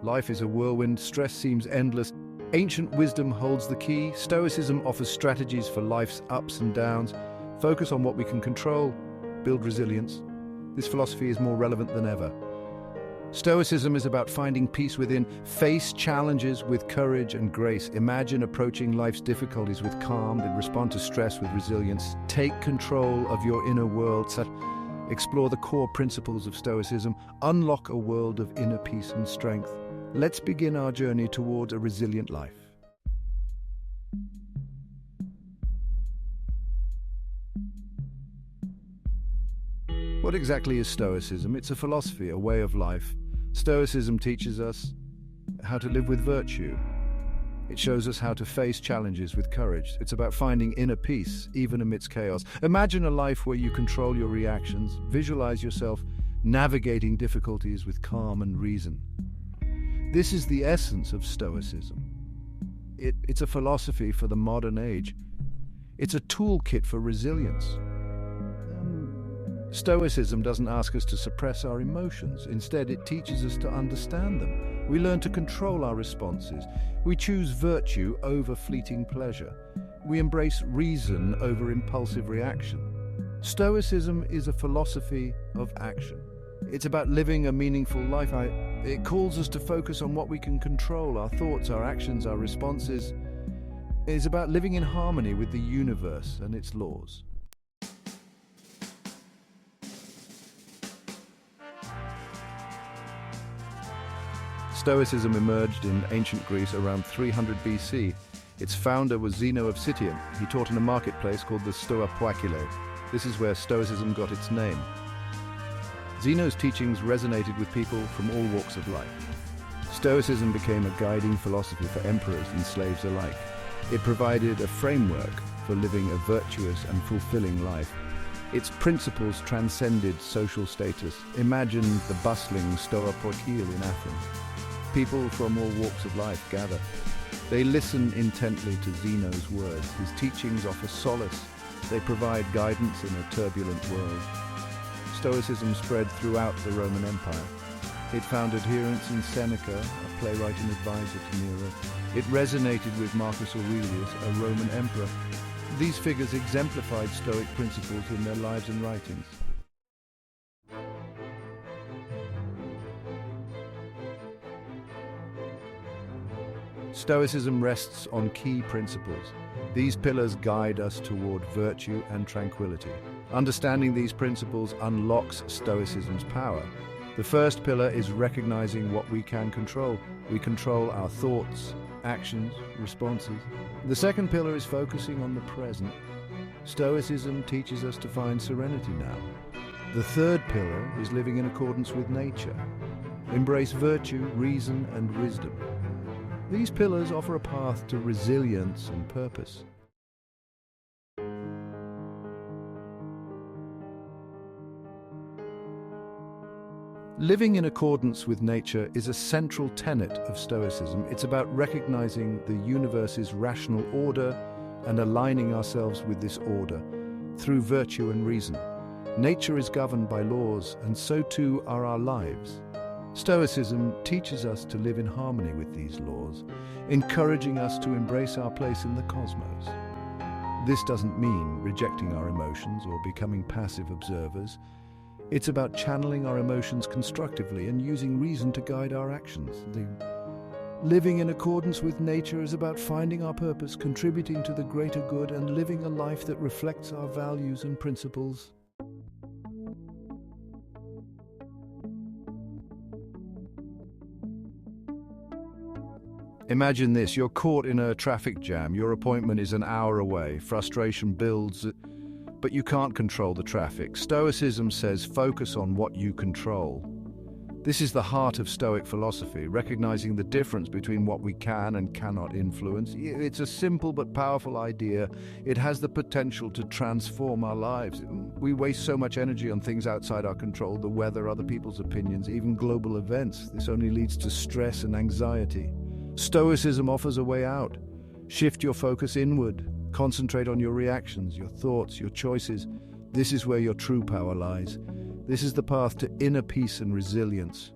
Life is a whirlwind, stress seems endless. Ancient wisdom holds the key. Stoicism offers strategies for life's ups and downs. Focus on what we can control, build resilience. This philosophy is more relevant than ever. Stoicism is about finding peace within. Face challenges with courage and grace. Imagine approaching life's difficulties with calm and respond to stress with resilience. Take control of your inner world. Explore the core principles of Stoicism. Unlock a world of inner peace and strength. Let's begin our journey towards a resilient life. What exactly is Stoicism? It's a philosophy, a way of life. Stoicism teaches us how to live with virtue. It shows us how to face challenges with courage. It's about finding inner peace, even amidst chaos. Imagine a life where you control your reactions. Visualize yourself navigating difficulties with calm and reason. This is the essence of Stoicism. It's a philosophy for the modern age. It's a toolkit for resilience. Stoicism doesn't ask us to suppress our emotions. Instead, it teaches us to understand them. We learn to control our responses. We choose virtue over fleeting pleasure. We embrace reason over impulsive reaction. Stoicism is a philosophy of action. It's about living a meaningful life. It calls us to focus on what we can control, our thoughts, our actions, our responses. It's about living in harmony with the universe and its laws. Stoicism emerged in ancient Greece around 300 BC. Its founder was Zeno of Citium. He taught in a marketplace called the Stoa Poikile. This is where Stoicism got its name. Zeno's teachings resonated with people from all walks of life. Stoicism became a guiding philosophy for emperors and slaves alike. It provided a framework for living a virtuous and fulfilling life. Its principles transcended social status. Imagine the bustling Stoa Poikile in Athens. People from all walks of life gather. They listen intently to Zeno's words. His teachings offer solace. They provide guidance in a turbulent world. Stoicism spread throughout the Roman Empire. It found adherents in Seneca, a playwright and advisor to Nero. It resonated with Marcus Aurelius, a Roman emperor. These figures exemplified Stoic principles in their lives and writings. Stoicism rests on key principles. These pillars guide us toward virtue and tranquility. Understanding these principles unlocks Stoicism's power. The first pillar is recognizing what we can control. We control our thoughts, actions, responses. The second pillar is focusing on the present. Stoicism teaches us to find serenity now. The third pillar is living in accordance with nature. Embrace virtue, reason, and wisdom. These pillars offer a path to resilience and purpose. Living in accordance with nature is a central tenet of Stoicism. It's about recognizing the universe's rational order and aligning ourselves with this order through virtue and reason. Nature is governed by laws, and so too are our lives. Stoicism teaches us to live in harmony with these laws, encouraging us to embrace our place in the cosmos. This doesn't mean rejecting our emotions or becoming passive observers. It's about channeling our emotions constructively and using reason to guide our actions. Living in accordance with nature is about finding our purpose, contributing to the greater good, and living a life that reflects our values and principles. Imagine this, you're caught in a traffic jam, your appointment is an hour away, frustration builds, but you can't control the traffic. Stoicism says focus on what you control. This is the heart of Stoic philosophy, recognizing the difference between what we can and cannot influence. It's a simple but powerful idea. It has the potential to transform our lives. We waste so much energy on things outside our control, the weather, other people's opinions, even global events. This only leads to stress and anxiety. Stoicism offers a way out. Shift your focus inward. Concentrate on your reactions, your thoughts, your choices. This is where your true power lies. This is the path to inner peace and resilience.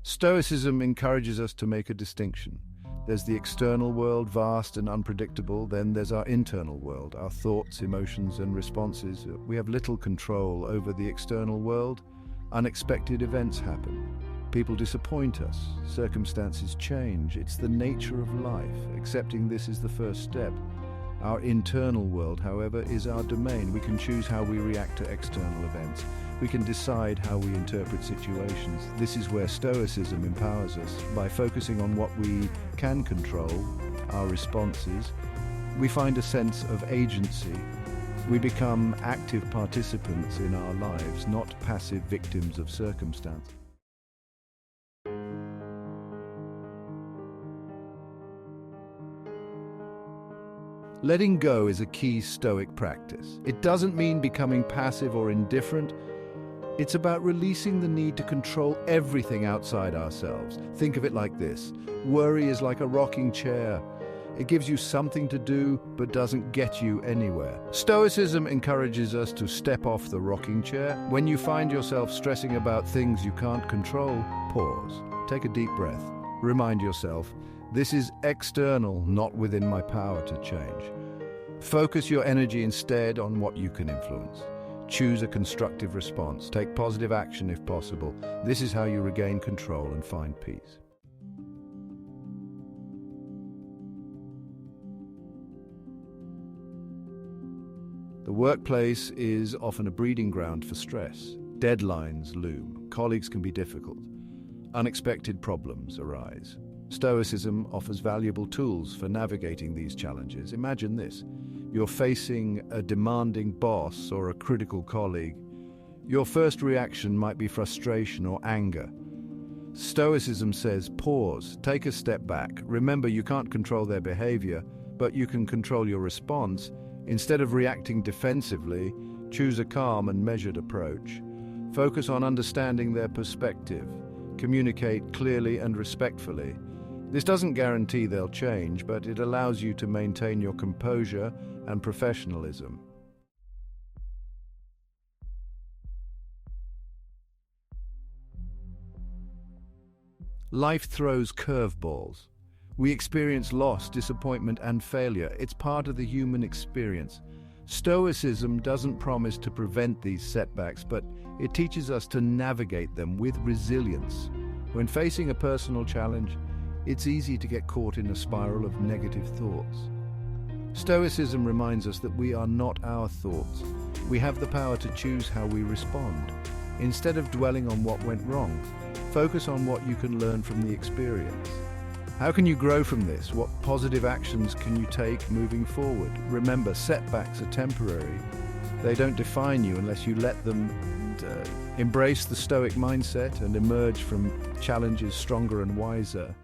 Stoicism encourages us to make a distinction. There's the external world, vast and unpredictable. Then there's our internal world, our thoughts, emotions, and responses. We have little control over the external world. Unexpected events happen. People disappoint us. Circumstances change. It's the nature of life. Accepting this is the first step. Our internal world, however, is our domain. We can choose how we react to external events. We can decide how we interpret situations. This is where Stoicism empowers us. By focusing on what we can control, our responses, we find a sense of agency. We become active participants in our lives, not passive victims of circumstance. Letting go is a key Stoic practice. It doesn't mean becoming passive or indifferent. It's about releasing the need to control everything outside ourselves. Think of it like this. Worry is like a rocking chair. It gives you something to do, but doesn't get you anywhere. Stoicism encourages us to step off the rocking chair. When you find yourself stressing about things you can't control, pause. Take a deep breath. Remind yourself, this is external, not within my power to change. Focus your energy instead on what you can influence. Choose a constructive response. Take positive action if possible. This is how you regain control and find peace. The workplace is often a breeding ground for stress. Deadlines loom. Colleagues can be difficult. Unexpected problems arise. Stoicism offers valuable tools for navigating these challenges. Imagine this. You're facing a demanding boss or a critical colleague. Your first reaction might be frustration or anger. Stoicism says, pause, take a step back. Remember, you can't control their behavior, but you can control your response. Instead of reacting defensively, choose a calm and measured approach. Focus on understanding their perspective. Communicate clearly and respectfully. This doesn't guarantee they'll change, but it allows you to maintain your composure and professionalism. Life throws curveballs. We experience loss, disappointment, and failure. It's part of the human experience. Stoicism doesn't promise to prevent these setbacks, but it teaches us to navigate them with resilience. When facing a personal challenge, it's easy to get caught in a spiral of negative thoughts. Stoicism reminds us that we are not our thoughts. We have the power to choose how we respond. Instead of dwelling on what went wrong, focus on what you can learn from the experience. How can you grow from this? What positive actions can you take moving forward? Remember, setbacks are temporary. They don't define you unless you let them. Embrace the Stoic mindset and emerge from challenges stronger and wiser.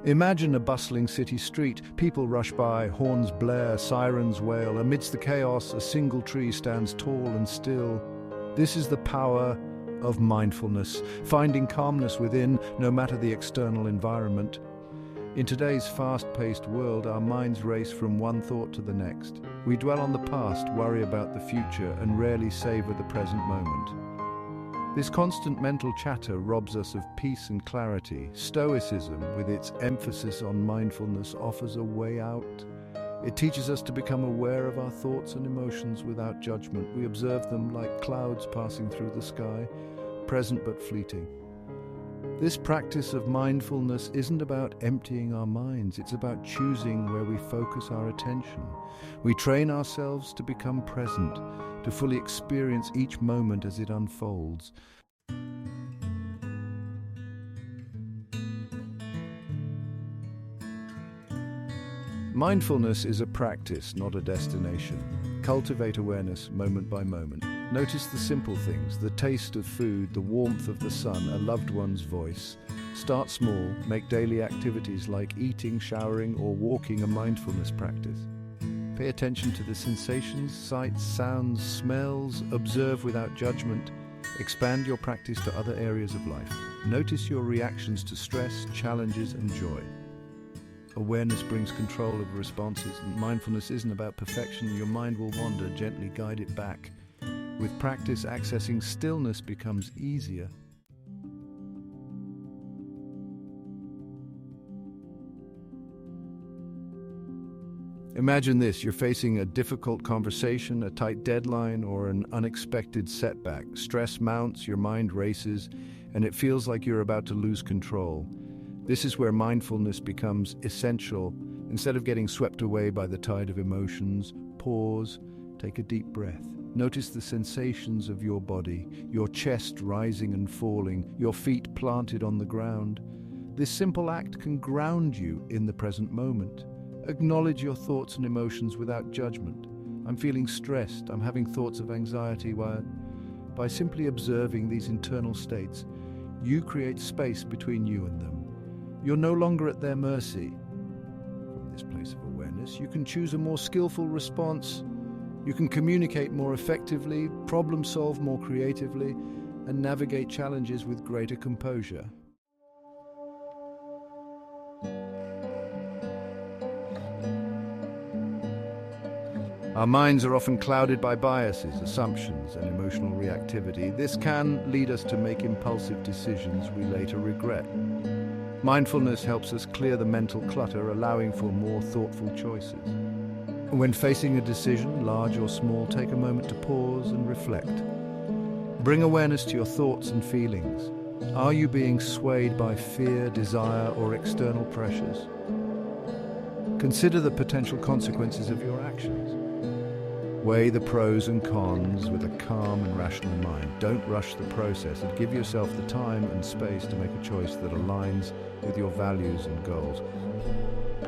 Imagine a bustling city street. People rush by, horns blare, sirens wail. Amidst the chaos, a single tree stands tall and still. This is the power of mindfulness, finding calmness within, no matter the external environment. In today's fast-paced world, our minds race from one thought to the next. We dwell on the past, worry about the future, and rarely savor the present moment. This constant mental chatter robs us of peace and clarity. Stoicism, with its emphasis on mindfulness, offers a way out. It teaches us to become aware of our thoughts and emotions without judgment. We observe them like clouds passing through the sky, present but fleeting. This practice of mindfulness isn't about emptying our minds, it's about choosing where we focus our attention. We train ourselves to become present, to fully experience each moment as it unfolds. Mindfulness is a practice, not a destination. Cultivate awareness moment by moment. Notice the simple things, the taste of food, the warmth of the sun, a loved one's voice. Start small, make daily activities like eating, showering, or walking a mindfulness practice. Pay attention to the sensations, sights, sounds, smells, observe without judgment. Expand your practice to other areas of life. Notice your reactions to stress, challenges, and joy. Awareness brings control over responses, and mindfulness isn't about perfection. Your mind will wander, gently guide it back. With practice, accessing stillness becomes easier. Imagine this: you're facing a difficult conversation, a tight deadline, or an unexpected setback. Stress mounts, your mind races, and it feels like you're about to lose control. This is where mindfulness becomes essential. Instead of getting swept away by the tide of emotions, pause, take a deep breath. Notice the sensations of your body, your chest rising and falling, your feet planted on the ground. This simple act can ground you in the present moment. Acknowledge your thoughts and emotions without judgment. I'm feeling stressed, I'm having thoughts of anxiety. By simply observing these internal states, you create space between you and them. You're no longer at their mercy. From this place of awareness, you can choose a more skillful response. You can communicate more effectively, problem solve more creatively, and navigate challenges with greater composure. Our minds are often clouded by biases, assumptions, and emotional reactivity. This can lead us to make impulsive decisions we later regret. Mindfulness helps us clear the mental clutter, allowing for more thoughtful choices. When facing a decision, large or small, take a moment to pause and reflect. Bring awareness to your thoughts and feelings. Are you being swayed by fear, desire, or external pressures? Consider the potential consequences of your actions. Weigh the pros and cons with a calm and rational mind. Don't rush the process, and give yourself the time and space to make a choice that aligns with your values and goals.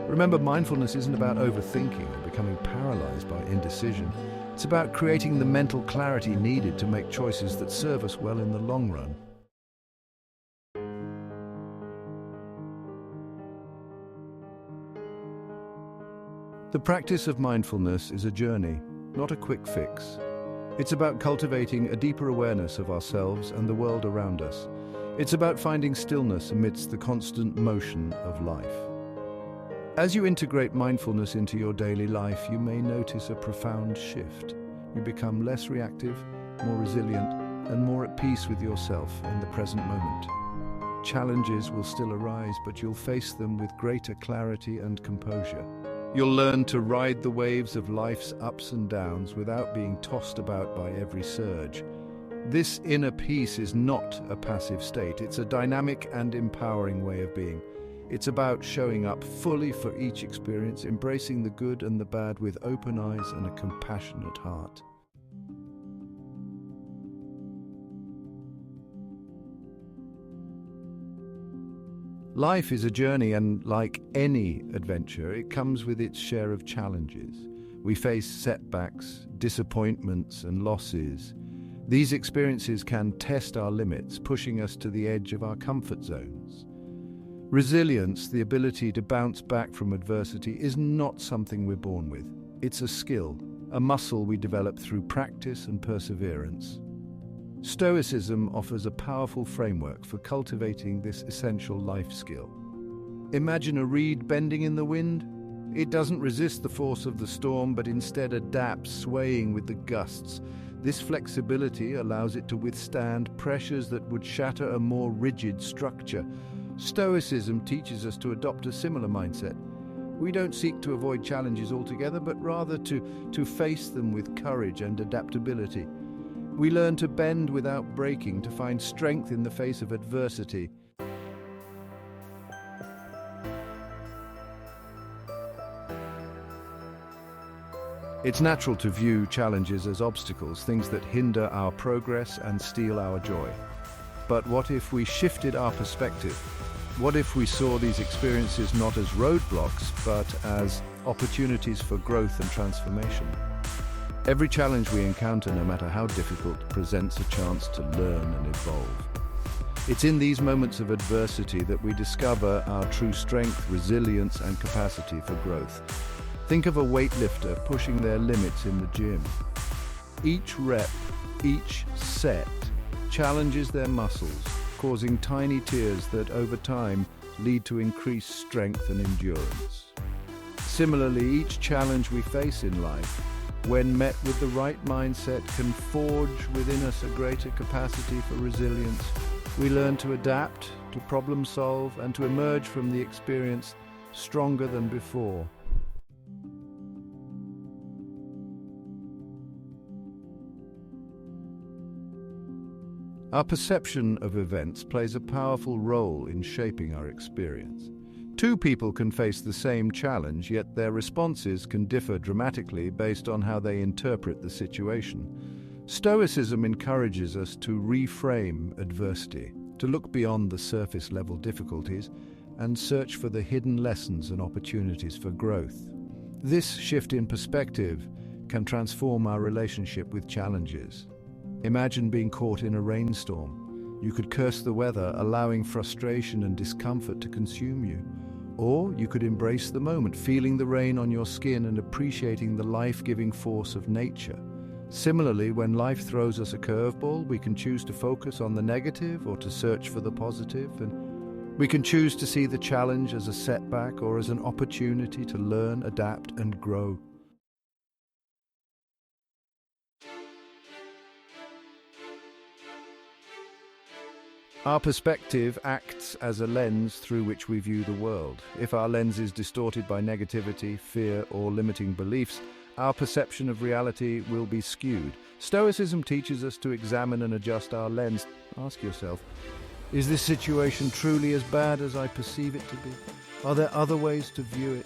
Remember, mindfulness isn't about overthinking or becoming paralyzed by indecision. It's about creating the mental clarity needed to make choices that serve us well in the long run. The practice of mindfulness is a journey, not a quick fix. It's about cultivating a deeper awareness of ourselves and the world around us. It's about finding stillness amidst the constant motion of life. As you integrate mindfulness into your daily life, you may notice a profound shift. You become less reactive, more resilient, and more at peace with yourself in the present moment. Challenges will still arise, but you'll face them with greater clarity and composure. You'll learn to ride the waves of life's ups and downs without being tossed about by every surge. This inner peace is not a passive state. It's a dynamic and empowering way of being. It's about showing up fully for each experience, embracing the good and the bad with open eyes and a compassionate heart. Life is a journey, and like any adventure, it comes with its share of challenges. We face setbacks, disappointments, and losses. These experiences can test our limits, pushing us to the edge of our comfort zones. Resilience, the ability to bounce back from adversity, is not something we're born with. It's a skill, a muscle we develop through practice and perseverance. Stoicism offers a powerful framework for cultivating this essential life skill. Imagine a reed bending in the wind. It doesn't resist the force of the storm, but instead adapts, swaying with the gusts. This flexibility allows it to withstand pressures that would shatter a more rigid structure. Stoicism teaches us to adopt a similar mindset. We don't seek to avoid challenges altogether, but rather to face them with courage and adaptability. We learn to bend without breaking, to find strength in the face of adversity. It's natural to view challenges as obstacles, things that hinder our progress and steal our joy. But what if we shifted our perspective? What if we saw these experiences not as roadblocks, but as opportunities for growth and transformation? Every challenge we encounter, no matter how difficult, presents a chance to learn and evolve. It's in these moments of adversity that we discover our true strength, resilience, and capacity for growth. Think of a weightlifter pushing their limits in the gym. Each rep, each set, challenges their muscles, causing tiny tears that over time lead to increased strength and endurance. Similarly, each challenge we face in life, when met with the right mindset, can forge within us a greater capacity for resilience. We learn to adapt, to problem solve, and to emerge from the experience stronger than before. Our perception of events plays a powerful role in shaping our experience. Two people can face the same challenge, yet their responses can differ dramatically based on how they interpret the situation. Stoicism encourages us to reframe adversity, to look beyond the surface-level difficulties and search for the hidden lessons and opportunities for growth. This shift in perspective can transform our relationship with challenges. Imagine being caught in a rainstorm. You could curse the weather, allowing frustration and discomfort to consume you. Or you could embrace the moment, feeling the rain on your skin and appreciating the life-giving force of nature. Similarly, when life throws us a curveball, we can choose to focus on the negative or to search for the positive, and we can choose to see the challenge as a setback or as an opportunity to learn, adapt, and grow. Our perspective acts as a lens through which we view the world. If our lens is distorted by negativity, fear, or limiting beliefs, our perception of reality will be skewed. Stoicism teaches us to examine and adjust our lens. Ask yourself, is this situation truly as bad as I perceive it to be? Are there other ways to view it?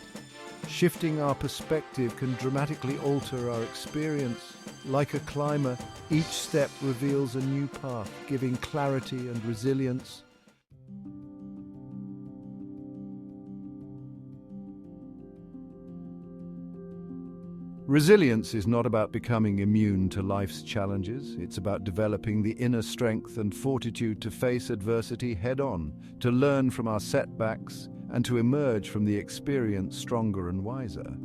Shifting our perspective can dramatically alter our experience. Like a climber, each step reveals a new path, giving clarity and resilience. Resilience is not about becoming immune to life's challenges. It's about developing the inner strength and fortitude to face adversity head-on, to learn from our setbacks, and to emerge from the experience stronger and wiser.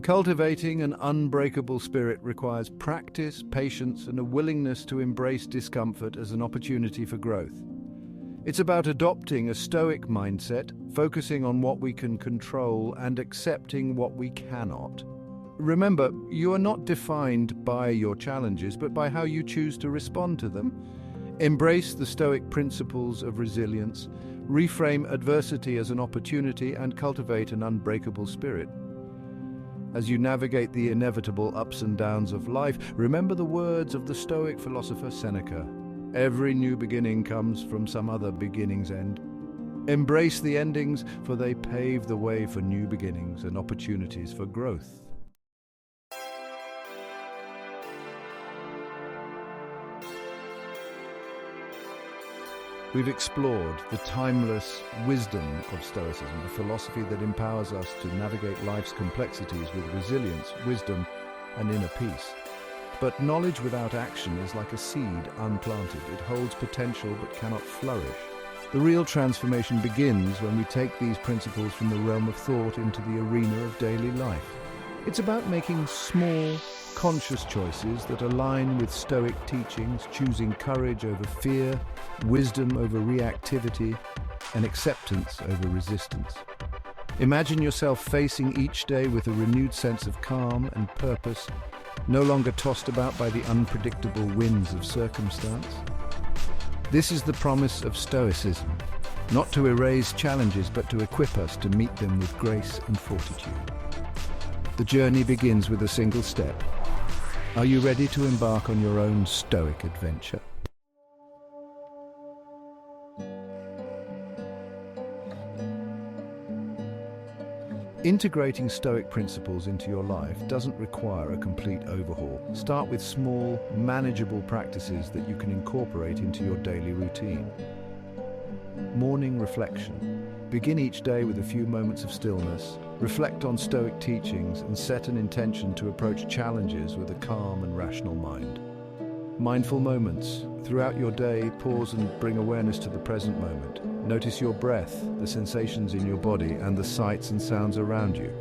Cultivating an unbreakable spirit requires practice, patience, and a willingness to embrace discomfort as an opportunity for growth. It's about adopting a stoic mindset, focusing on what we can control and accepting what we cannot. Remember, you are not defined by your challenges, but by how you choose to respond to them. Embrace the Stoic principles of resilience, reframe adversity as an opportunity, and cultivate an unbreakable spirit. As you navigate the inevitable ups and downs of life, remember the words of the Stoic philosopher Seneca. Every new beginning comes from some other beginning's end. Embrace the endings, for they pave the way for new beginnings and opportunities for growth. We've explored the timeless wisdom of Stoicism, a philosophy that empowers us to navigate life's complexities with resilience, wisdom, and inner peace. But knowledge without action is like a seed unplanted. It holds potential but cannot flourish. The real transformation begins when we take these principles from the realm of thought into the arena of daily life. It's about making small, conscious choices that align with Stoic teachings, choosing courage over fear, wisdom over reactivity, and acceptance over resistance. Imagine yourself facing each day with a renewed sense of calm and purpose, no longer tossed about by the unpredictable winds of circumstance. This is the promise of Stoicism, not to erase challenges, but to equip us to meet them with grace and fortitude. The journey begins with a single step. Are you ready to embark on your own Stoic adventure? Integrating Stoic principles into your life doesn't require a complete overhaul. Start with small, manageable practices that you can incorporate into your daily routine. Morning reflection. Begin each day with a few moments of stillness. Reflect on Stoic teachings and set an intention to approach challenges with a calm and rational mind. Mindful moments. Throughout your day, pause and bring awareness to the present moment. Notice your breath, the sensations in your body, and the sights and sounds around you.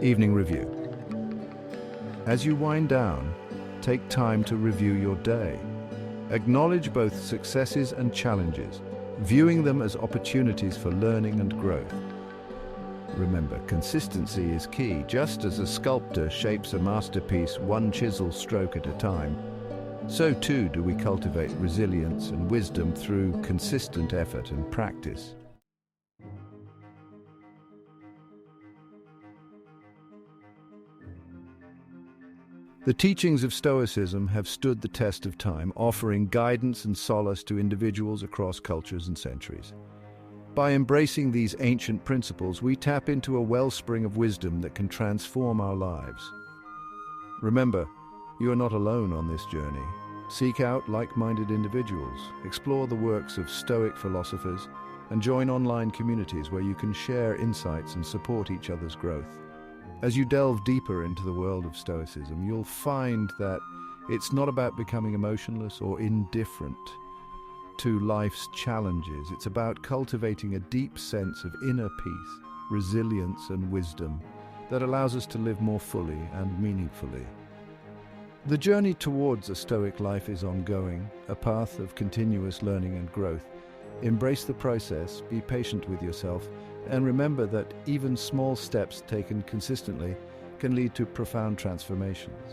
Evening review. As you wind down, take time to review your day. Acknowledge both successes and challenges. viewing them as opportunities for learning and growth. Remember, consistency is key. Just as a sculptor shapes a masterpiece one chisel stroke at a time, so too do we cultivate resilience and wisdom through consistent effort and practice. The teachings of Stoicism have stood the test of time, offering guidance and solace to individuals across cultures and centuries. By embracing these ancient principles, we tap into a wellspring of wisdom that can transform our lives. Remember, you are not alone on this journey. Seek out like-minded individuals, explore the works of Stoic philosophers, and join online communities where you can share insights and support each other's growth. As you delve deeper into the world of Stoicism, you'll find that it's not about becoming emotionless or indifferent to life's challenges. It's about cultivating a deep sense of inner peace, resilience, and wisdom that allows us to live more fully and meaningfully. The journey towards a Stoic life is ongoing, a path of continuous learning and growth. Embrace the process, be patient with yourself, and remember that even small steps taken consistently can lead to profound transformations.